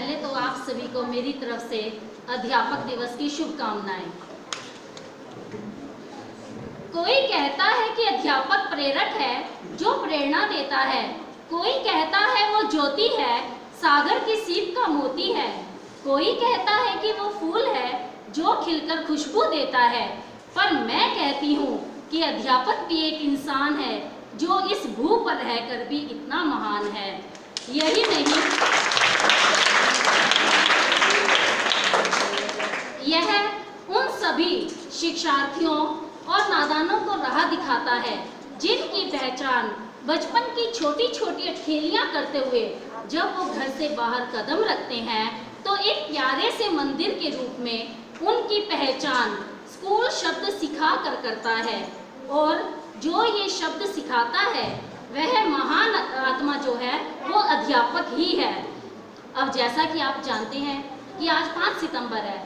पहले तो आप सभी को मेरी तरफ से अध्यापक दिवस की शुभकामनाएं। कोई कहता है कि अध्यापक प्रेरक है जो प्रेरणा देता है, कोई कहता है वो ज्योति है, सागर की सीप का मोती है, कोई कहता है कि वो फूल है जो खिलकर खुशबू देता है, पर मैं कहती हूँ कि अध्यापक भी एक इंसान है जो इस भू पर रहकर भी इतना महान है। यही नहीं, यह उन सभी शिक्षार्थियों और नादानों को राह दिखाता है जिनकी पहचान बचपन की छोटी छोटी अठखेलियां करते हुए जब वो घर से बाहर कदम रखते हैं तो एक प्यारे से मंदिर के रूप में उनकी पहचान स्कूल शब्द सिखा कर करता है। और जो ये शब्द सिखाता है वह महान आत्मा जो है वो अध्यापक ही है। अब जैसा कि आप जानते हैं कि आज 5 सितंबर है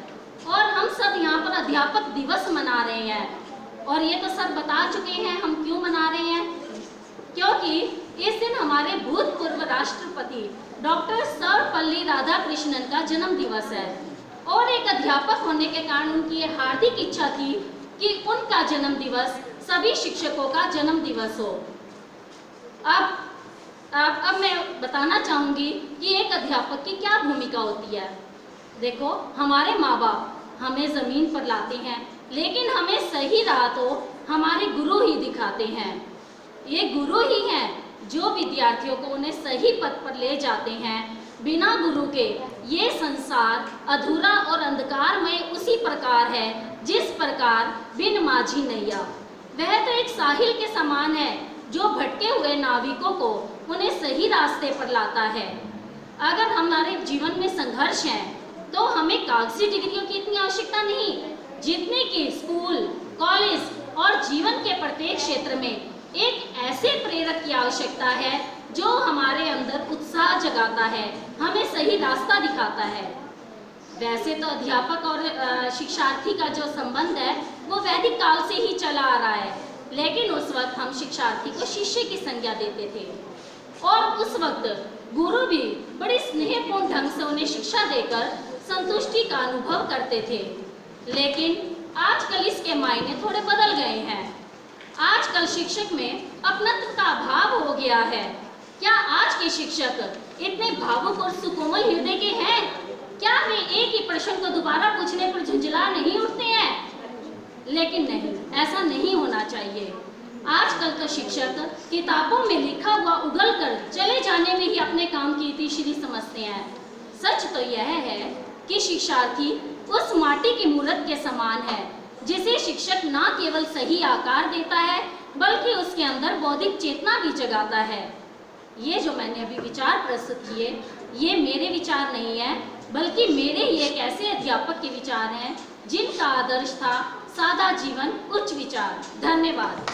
और हम सब यहाँ पर अध्यापक दिवस मना रहे हैं। और ये तो सर बता चुके हैं हम क्यों मना रहे हैं, क्योंकि इस दिन हमारे भूतपूर्व राष्ट्रपति डॉक्टर सर्वपल्ली राधाकृष्णन का जन्म दिवस है। और एक अध्यापक होने के कारण उनकी ये हार्दिक इच्छा थी कि उनका जन्म दिवस सभी शिक्षकों का जन्म दिवस हो। अब मैं बताना चाहूँगी कि एक अध्यापक की क्या भूमिका होती है। देखो, हमारे माँ बाप हमें ज़मीन पर लाते हैं, लेकिन हमें सही राह तो हमारे गुरु ही दिखाते हैं। ये गुरु ही हैं जो विद्यार्थियों को उन्हें सही पथ पर ले जाते हैं। बिना गुरु के ये संसार अधूरा और अंधकारमय उसी प्रकार है जिस प्रकार बिन माझी नैया। वह तो एक साहिल के समान है जो भटके हुए नाविकों को उन्हें सही रास्ते पर लाता है। अगर हमारे जीवन में संघर्ष है तो हमें कागजी डिग्रियों की इतनी आवश्यकता नहीं जितने कि स्कूल, कॉलेज और जीवन के प्रत्येक क्षेत्र में एक ऐसे प्रेरक की आवश्यकता है जो हमारे अंदर उत्साह जगाता है, हमें सही रास्ता दिखाता है। वैसे तो अध्यापक और शिक्षार्थी का जो संबंध है वो वैदिक काल से ही चला आ रहा है, लेकिन उस वक्त हम शिक्षार्थी को शिष्य की संज्ञा देते थे और उस वक्त गुरु भी बड़े स्नेहपूर्ण ढंग से उन्हें शिक्षा देकर संतुष्टि का अनुभव करते थे। लेकिन आजकल इसके मायने थोड़े बदल गए हैं। आजकल शिक्षक में अपनत्व का अभाव हो गया है। क्या आज के शिक्षक इतने भावुक और सुकोमल हृदय के हैं? क्या वे एक ही प्रश्न को दोबारा पूछने पर झुंझला नहीं उठते हैं? लेकिन नहीं, ऐसा नहीं होना चाहिए। आजकल तो शिक्षक किताबों में लिखा हुआ उगल कर चले जाने में ही अपने काम की इतिश्री समझते हैं। सच तो यह है कि शिक्षार्थी उस माटी की मूर्त के समान है जिसे शिक्षक न केवल सही आकार देता है बल्कि उसके अंदर बौद्धिक चेतना भी जगाता है। ये जो मैंने अभी विचार प्रस्तुत किए ये मेरे विचार नहीं है, बल्कि मेरे ही एक ऐसे अध्यापक के विचार हैं जिनका आदर्श था सादा जीवन उच्च विचार। धन्यवाद।